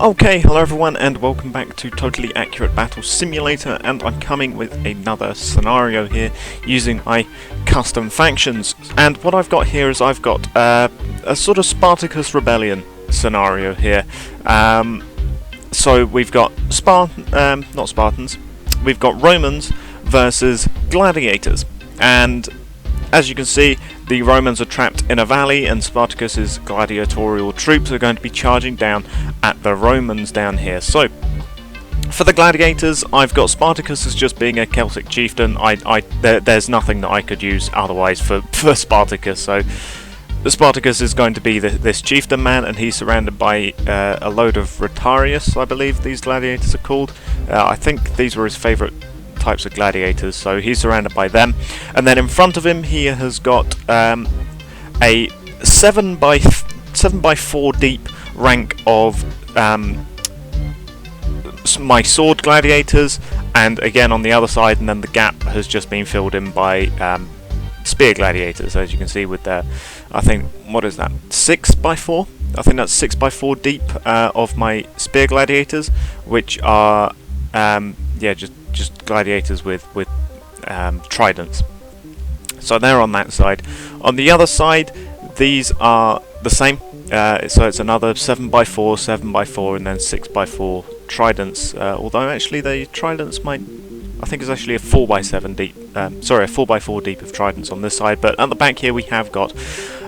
Okay, hello everyone and welcome back to Totally Accurate Battle Simulator, and I'm coming with another scenario here using my custom factions. And what I've got here is I've got a sort of Spartacus Rebellion scenario here. So we've got not Spartans, we've got Romans versus gladiators, and as you can see, the Romans are trapped in a valley and Spartacus's gladiatorial troops are going to be charging down at the Romans down here. So, for the gladiators, I've got Spartacus as just being a Celtic chieftain. There's nothing that I could use otherwise for Spartacus. So, Spartacus is going to be this chieftain man, and he's surrounded by a load of Rotarius, I believe these gladiators are called. I think these were his favourite types of gladiators, so he's surrounded by them. And then in front of him he has got a 7 by 4 deep rank of my sword gladiators, and again on the other side, and then the gap has just been filled in by spear gladiators, as you can see with their, I think, what is that, 6 by 4? I think that's 6 by 4 deep of my spear gladiators, which are yeah, just gladiators with tridents. So they're on that side. On the other side, these are the same. So it's another 7 by 4, 7 by 4, and then 6 by 4 tridents. Although actually the tridents might, I think it's actually a 4 by 7 deep. Sorry, a 4 by 4 deep of tridents on this side. But at the back here we have got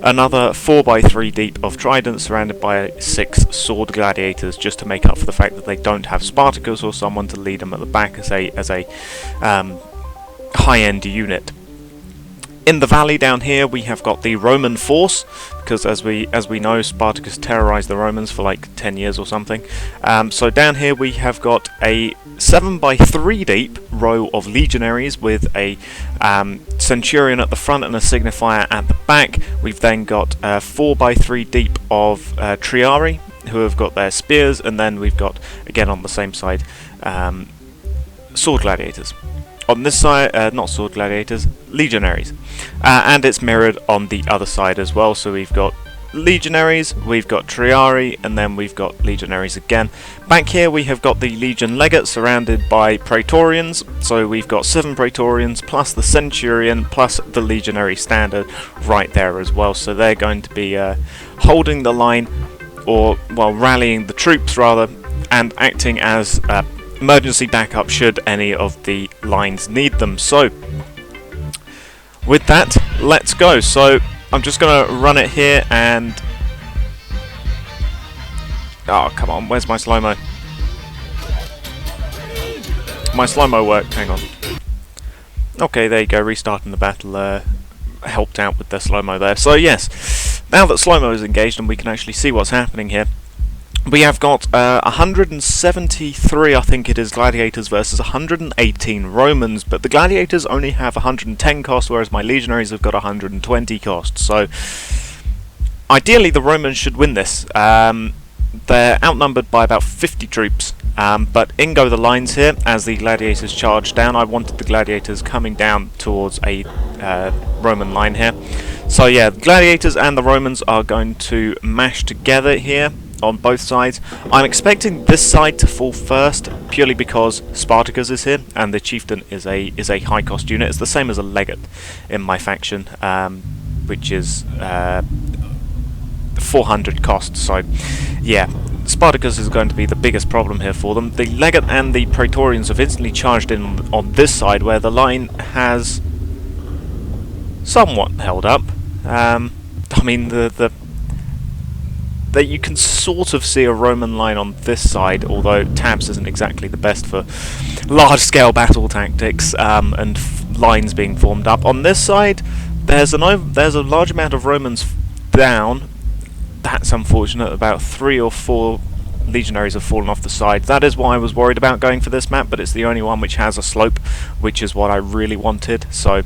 another 4 by 3 deep of tridents surrounded by 6 sword gladiators, just to make up for the fact that they don't have Spartacus or someone to lead them at the back as a high-end unit. In the valley down here we have got the Roman force, because as we know, Spartacus terrorized the Romans for like 10 years or something. So down here we have got a 7 by 3 deep row of legionaries with a centurion at the front and a signifier at the back. We've then got 4 by 3 deep of triari who have got their spears, and then we've got, again on the same side, sword gladiators. On this side, not sword gladiators, legionaries. And it's mirrored on the other side as well, so we've got legionaries, we've got triari, and then we've got legionaries again. Back here we have got the legion legate surrounded by praetorians, so we've got 7 praetorians plus the centurion plus the legionary standard right there as well, so they're going to be holding the line, or, well, rallying the troops rather, and acting as emergency backup should any of the lines need them. So with that, let's go. So I'm just going to run it here and... oh, come on, where's my slow-mo? My slow-mo worked, hang on. Okay, there you go, restarting the battle helped out with the slow-mo there. So yes, now that slow-mo is engaged and we can actually see what's happening here, we have got 173, I think it is, gladiators versus 118 Romans, but the gladiators only have 110 cost, whereas my legionaries have got 120 cost. So ideally the Romans should win this. They're outnumbered by about 50 troops, but in go the lines here as the gladiators charge down. I wanted the gladiators coming down towards a Roman line here. So yeah, the gladiators and the Romans are going to mash together here on both sides. I'm expecting this side to fall first, purely because Spartacus is here and the chieftain is a high cost unit. It's the same as a legate in my faction, which is 400 cost. So yeah, Spartacus is going to be the biggest problem here for them. The legate and the praetorians have instantly charged in on this side, where the line has somewhat held up. I mean, that you can sort of see a Roman line on this side, although tabs isn't exactly the best for large-scale battle tactics and lines being formed up. On this side, there's a large amount of Romans down. That's unfortunate. About 3 or 4 legionaries have fallen off the side. That is why I was worried about going for this map, but it's the only one which has a slope, which is what I really wanted. So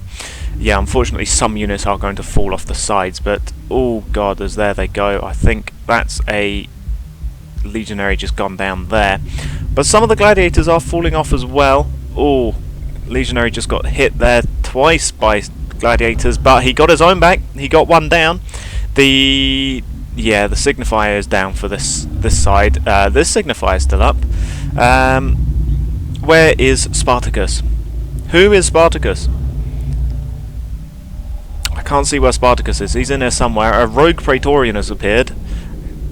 yeah, unfortunately some units are going to fall off the sides, but oh god, there they go. I think that's a legionary just gone down there. But some of the gladiators are falling off as well. Oh, legionary just got hit there twice by gladiators, but he got his own back. He got one down. The yeah, the signifier is down for this side. This signifier is still up. Where is Spartacus? Who is Spartacus? I can't see where Spartacus is. He's in there somewhere. A rogue Praetorian has appeared,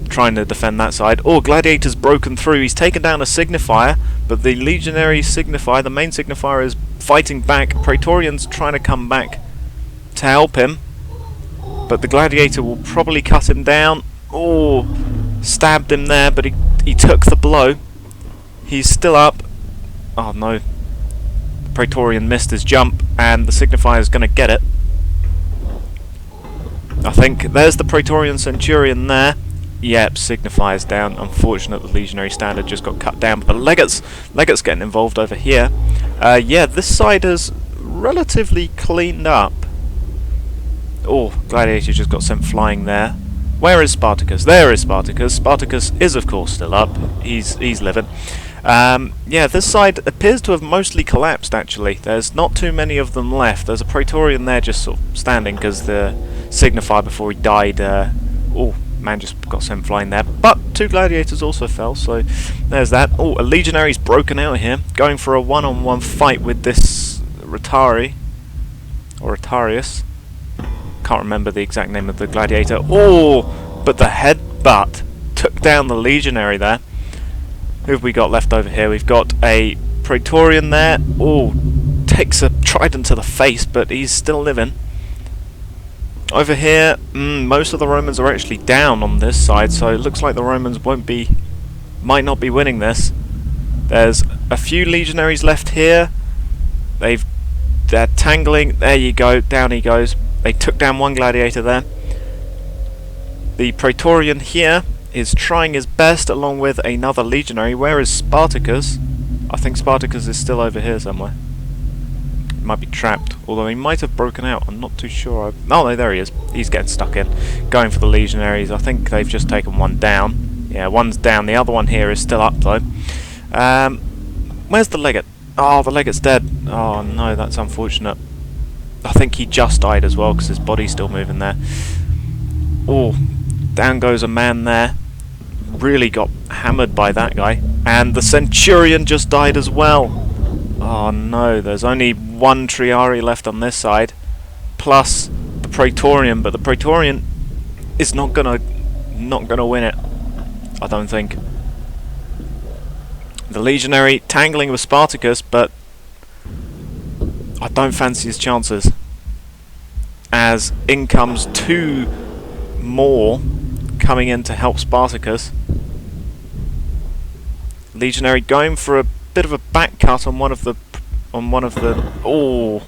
trying to defend that side. Oh, gladiator's broken through. He's taken down a signifier, but the legionary signifier, the main signifier, is fighting back. Praetorian's trying to come back to help him, but the gladiator will probably cut him down. Oh, stabbed him there, but he took the blow. He's still up. Oh no, the Praetorian missed his jump, and the signifier is going to get it. I think there's the Praetorian Centurion there. Yep, signifier's down. Unfortunate, the legionary standard just got cut down, but legate's getting involved over here. Yeah, this side is relatively cleaned up. Oh, gladiator just got sent flying there. Where is Spartacus? There is Spartacus. Spartacus is of course still up. He's living. Yeah, this side appears to have mostly collapsed actually. There's not too many of them left. There's a Praetorian there just sort of standing because the signifier before he died, oh, man just got sent flying there. But 2 gladiators also fell, so there's that. Oh, a legionary's broken out here, going for a one-on-one fight with this Rhetari, or Rhetarius. Can't remember the exact name of the gladiator. Oh, but the headbutt took down the legionary there. Who have we got left over here? We've got a Praetorian there. Oh, takes a trident to the face, but he's still living. Over here, most of the Romans are actually down on this side, so it looks like the Romans might not be winning this. There's a few legionaries left here. They're tangling. There you go. Down he goes. They took down one gladiator there. The Praetorian here is trying his best along with another legionary. Where is Spartacus? I think Spartacus is still over here somewhere. He might be trapped, although he might have broken out. I'm not too sure. Oh no, there he is. He's getting stuck in. Going for the legionaries. I think they've just taken one down. Yeah, one's down. The other one here is still up though. Where's the legate? Oh, the legate's dead. Oh no, that's unfortunate. I think he just died as well because his body's still moving there. Oh, down goes a man there. Really got hammered by that guy. And the Centurion just died as well. Oh no, there's only one Triari left on this side, plus the Praetorian, but the Praetorian is not gonna win it, I don't think. The legionary tangling with Spartacus, but I don't fancy his chances, as in comes 2 more coming in to help Spartacus. Legionary going for a bit of a back cut on one of the oh,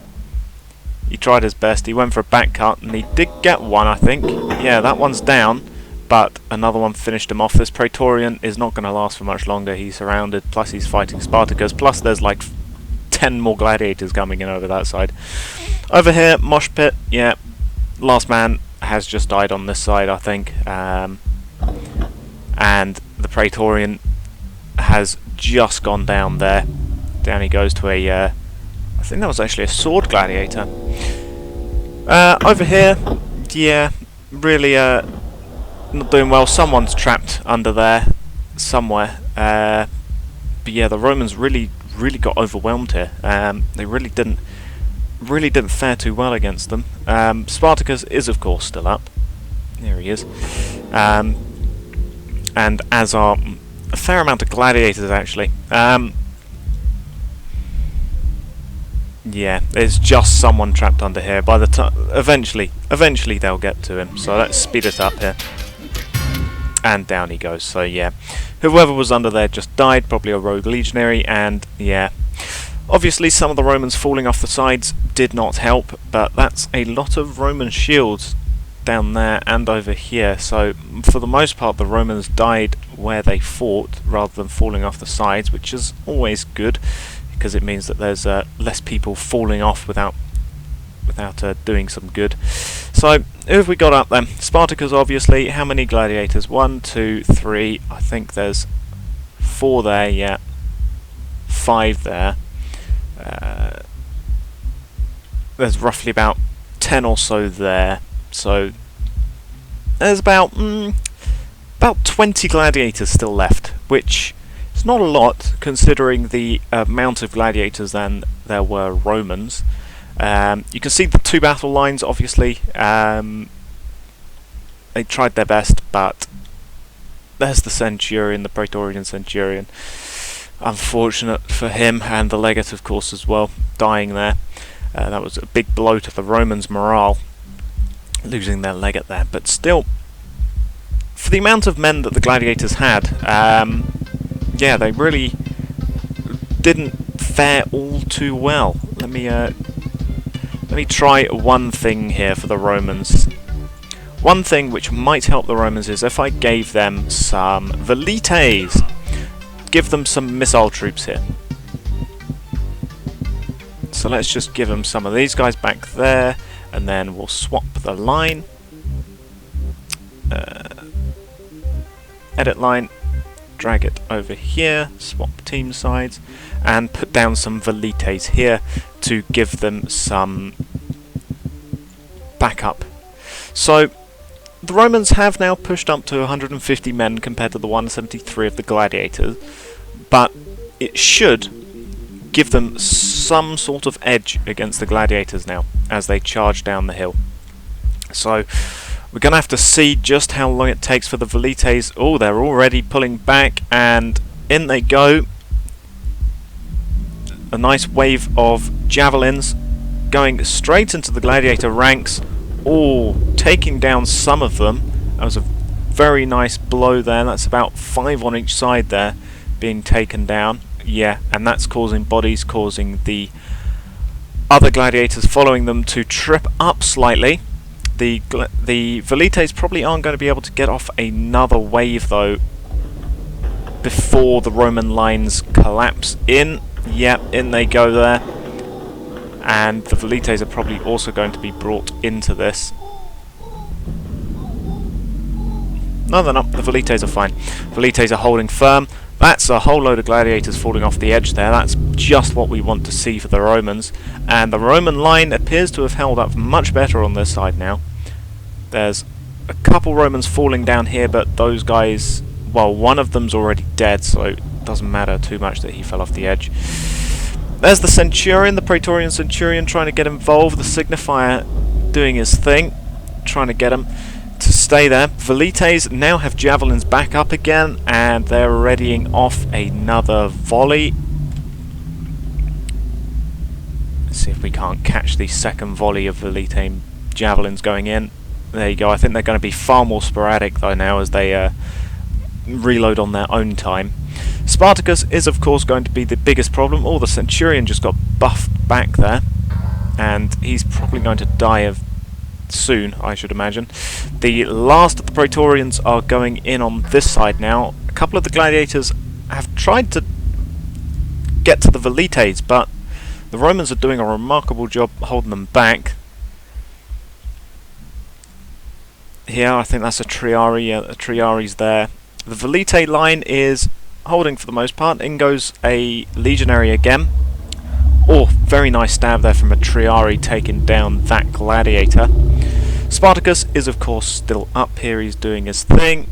he tried his best. He went for a back cut and he did get one, I think. Yeah, that one's down, but another one finished him off. This Praetorian is not going to last for much longer. He's surrounded, plus he's fighting Spartacus, plus there's like 10 more gladiators coming in over that side. Over here, mosh pit. Yeah, last man has just died on this side, I think, and the Praetorian has just gone down there. Down he goes to a I think that was actually a sword gladiator. Over here, yeah, really not doing well. Someone's trapped under there somewhere, but yeah, the Romans really got overwhelmed here. They really didn't fare too well against them. Spartacus is of course still up. There he is, and as are a fair amount of gladiators actually. Yeah, there's just someone trapped under here. By the time eventually they'll get to him. So let's speed it up here. And down he goes. So yeah, whoever was under there just died. Probably a rogue legionary. And yeah, obviously some of the Romans falling off the sides did not help. But that's a lot of Roman shields down there and over here. So for the most part, the Romans died where they fought rather than falling off the sides, which is always good, because it means that there's less people falling off without doing some good. So who have we got up then? Spartacus, obviously. How many gladiators? 1, 2, 3. I think there's 4 there. Yeah, 5 there. There's roughly about 10 or so there. So there's about about 20 gladiators still left, which is not a lot considering the amount of gladiators than there were Romans. You can see the two battle lines, obviously. They tried their best, but there's the Centurion, the Praetorian Centurion. Unfortunate for him, and the legate, of course, as well, dying there. That was a big blow to the Romans' morale, losing their legate there. But still, for the amount of men that the gladiators had, yeah, they really didn't fare all too well. Let me try one thing here for the Romans. One thing which might help the Romans is if I gave them some velites. Give them some missile troops here. So let's just give them some of these guys back there, and then we'll swap the line. Edit line, drag it over here, swap team sides, and put down some velites here to give them some backup. So the Romans have now pushed up to 150 men compared to the 173 of the gladiators, but it should give them some sort of edge against the gladiators now as they charge down the hill. So we're going to have to see just how long it takes for the velites. Oh, they're already pulling back, and in they go. A nice wave of javelins going straight into the gladiator ranks. Oh, taking down some of them. That was a very nice blow there. That's about 5 on each side there being taken down. Yeah, and that's causing bodies, causing the other gladiators following them to trip up slightly. The velites probably aren't going to be able to get off another wave though before the Roman lines collapse in. Yep, in they go there. And the velites are probably also going to be brought into this. No, they're not. The velites are fine. Velites are holding firm. That's a whole load of gladiators falling off the edge there. That's just what we want to see for the Romans. And the Roman line appears to have held up much better on this side now. There's a couple Romans falling down here, but those guys, well, one of them's already dead, so it doesn't matter too much that he fell off the edge. There's the Centurion, the Praetorian Centurion, trying to get involved. The Signifier doing his thing, trying to get him to stay there. Velites now have javelins back up again, and they're readying off another volley. Let's see if we can't catch the second volley of Velite javelins going in. There you go. I think they're going to be far more sporadic though now as they reload on their own time. Spartacus is of course going to be the biggest problem. Oh, the Centurion just got buffed back there, and he's probably going to die of soon, I should imagine. The last of the Praetorians are going in on this side now. A couple of the gladiators have tried to get to the velites, but the Romans are doing a remarkable job holding them back. Here, I think that's a Triari. A Triari's there. The velite line is holding for the most part. In goes a legionary again. Oh, very nice stab there from a Triari taking down that gladiator. Spartacus is of course still up here, he's doing his thing.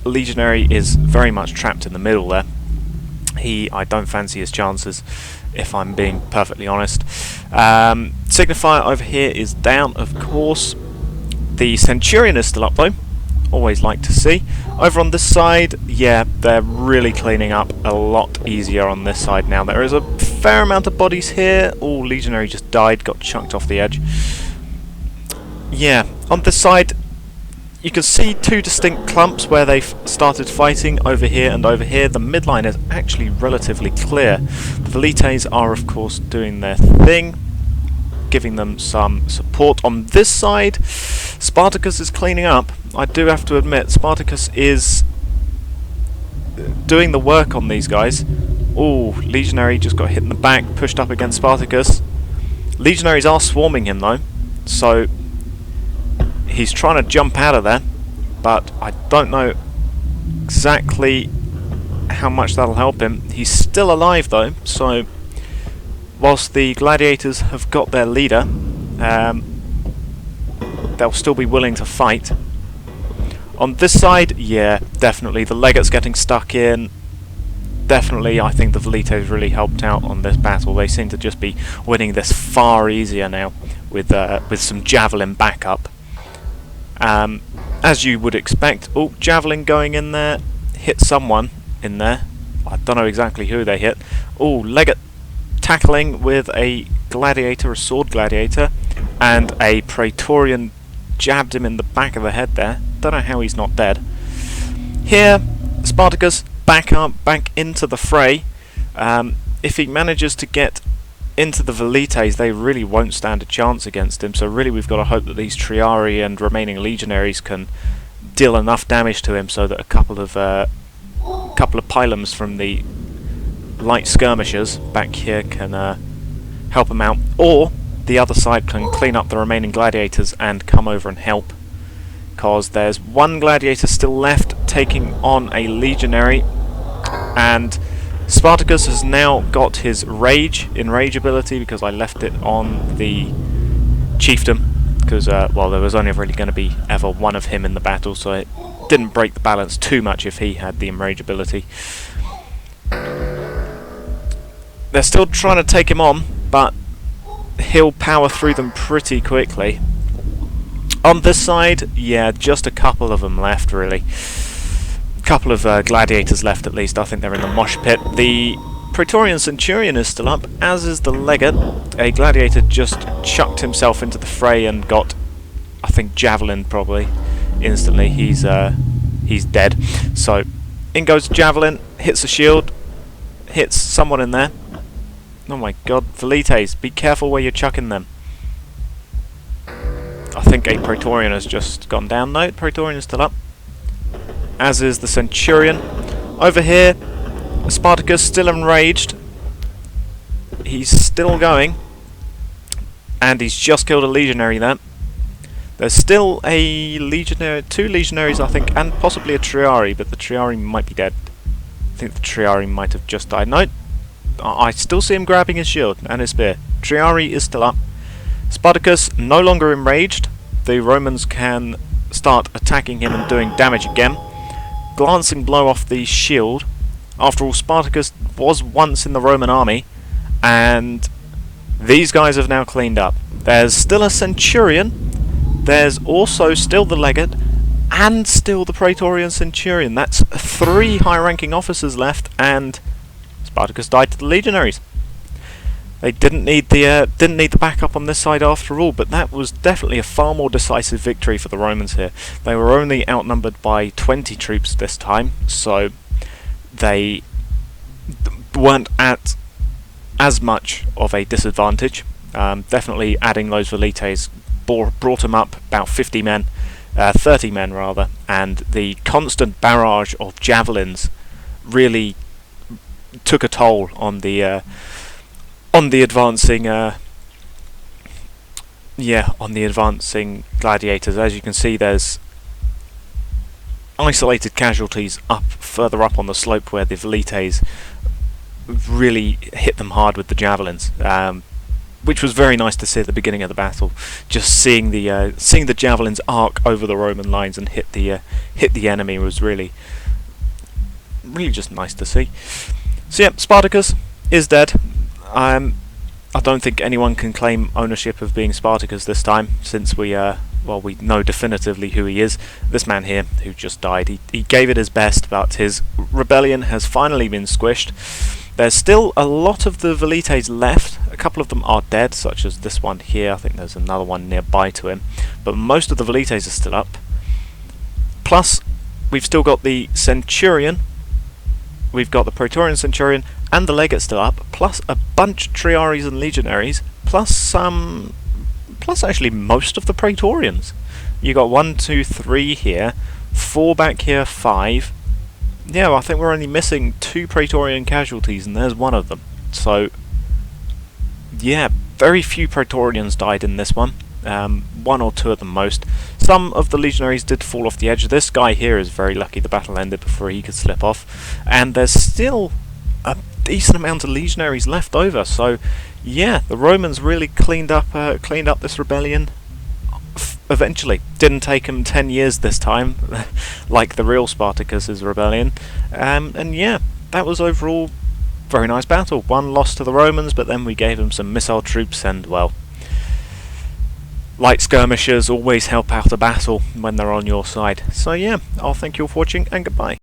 Legionary is very much trapped in the middle there. I don't fancy his chances, if I'm being perfectly honest. Signifier over here is down, of course. The Centurion is still up though. Always like to see. Over on this side, yeah, they're really cleaning up a lot easier on this side now. There is a fair amount of bodies here. Oh, Legionary just died, got chunked off the edge. Yeah, on this side, you can see two distinct clumps where they've started fighting over here and over here. The midline is actually relatively clear. The velites are, of course, doing their thing, giving them some support. On this side, Spartacus is cleaning up. I do have to admit, Spartacus is doing the work on these guys. Oh, Legionary just got hit in the back, pushed up against Spartacus. Legionaries are swarming him though, so he's trying to jump out of there, but I don't know exactly how much that'll help him. He's still alive though, so whilst the gladiators have got their leader, they'll still be willing to fight. On this side, yeah, definitely the legate's getting stuck in. Definitely, I think the Velites really helped out on this battle. They seem to just be winning this far easier now with some javelin backup. As you would expect, oh, javelin going in there, hit someone in there. I don't know exactly who they hit. Oh, legate tackling with a gladiator, a sword gladiator, and a Praetorian jabbed him in the back of the head there. Don't know how he's not dead. Here, Spartacus back into the fray. If he manages to get into the Velites, they really won't stand a chance against him. So really, we've got to hope that these Triarii and remaining legionaries can deal enough damage to him so that a couple of pylons from the light skirmishers back here can help him out, or the other side can clean up the remaining gladiators and come over and help, because there's one gladiator still left taking on a legionary, and Spartacus has now got his enrage ability, because I left it on the chieftain, because well, there was only really going to be ever one of him in the battle, so it didn't break the balance too much if he had the enrage ability. They're still trying to take him on, but he'll power through them pretty quickly. On this side, yeah, just a couple of them left, really. A couple of gladiators left, at least. I think they're in the mosh pit. The Praetorian Centurion is still up, as is the legate. A gladiator just chucked himself into the fray and got, I think, javelin probably instantly. He's dead. So in goes javelin, hits a shield, hits someone in there. Oh my god, Velites, be careful where you're chucking them. I think a Praetorian has just gone down. No, Praetorian is still up. As is the Centurion. Over here, Spartacus still enraged. He's still going. And he's just killed a legionary there. There's still a legionary, 2 legionaries I think, and possibly a Triarii, but the Triarii might be dead. I think the Triarii might have just died. No, I still see him grabbing his shield and his spear. Triarii is still up. Spartacus no longer enraged. The Romans can start attacking him and doing damage again. Glancing blow off the shield. After all, Spartacus was once in the Roman army, and these guys have now cleaned up. There's still a Centurion. There's also still the legate, and still the Praetorian Centurion. That's 3 high-ranking officers left, and Spartacus died to the legionaries. They didn't need the backup on this side after all, but that was definitely a far more decisive victory for the Romans here. They were only outnumbered by 20 troops this time, so they weren't at as much of a disadvantage. Definitely adding those Velites brought them up about 50 men, 30 men rather, and the constant barrage of javelins really took a toll on the advancing advancing gladiators. As you can see, there's isolated casualties further up on the slope where the Velites really hit them hard with the javelins, which was very nice to see at the beginning of the battle. Just seeing the javelins arc over the Roman lines and hit the enemy was really just nice to see. So yeah, Spartacus is dead. I don't think anyone can claim ownership of being Spartacus this time, since we know definitively who he is. This man here, who just died, he gave it his best, but his rebellion has finally been squished. There's still a lot of the Velites left. A couple of them are dead, such as this one here. I think there's another one nearby to him. But most of the Velites are still up. Plus, we've still got the Centurion. We've got the Praetorian Centurion and the Legate still up, plus a bunch of Triarii and Legionaries, plus actually most of the Praetorians. You got 1, 2, 3 here, 4 back here, 5. Yeah, well, I think we're only missing 2 Praetorian casualties, and there's one of them. So, yeah, very few Praetorians died in this one. 1 or 2 at the most. Some of the legionaries did fall off the edge. This guy here is very lucky the battle ended before he could slip off. And there's still a decent amount of legionaries left over. So, yeah, the Romans really cleaned up this rebellion eventually. Didn't take him 10 years this time, like the real Spartacus Rebellion. And yeah, that was overall very nice battle. One loss to the Romans, but then we gave them some missile troops, and well, light skirmishers always help out a battle when they're on your side. So yeah, I'll thank you all for watching, and goodbye.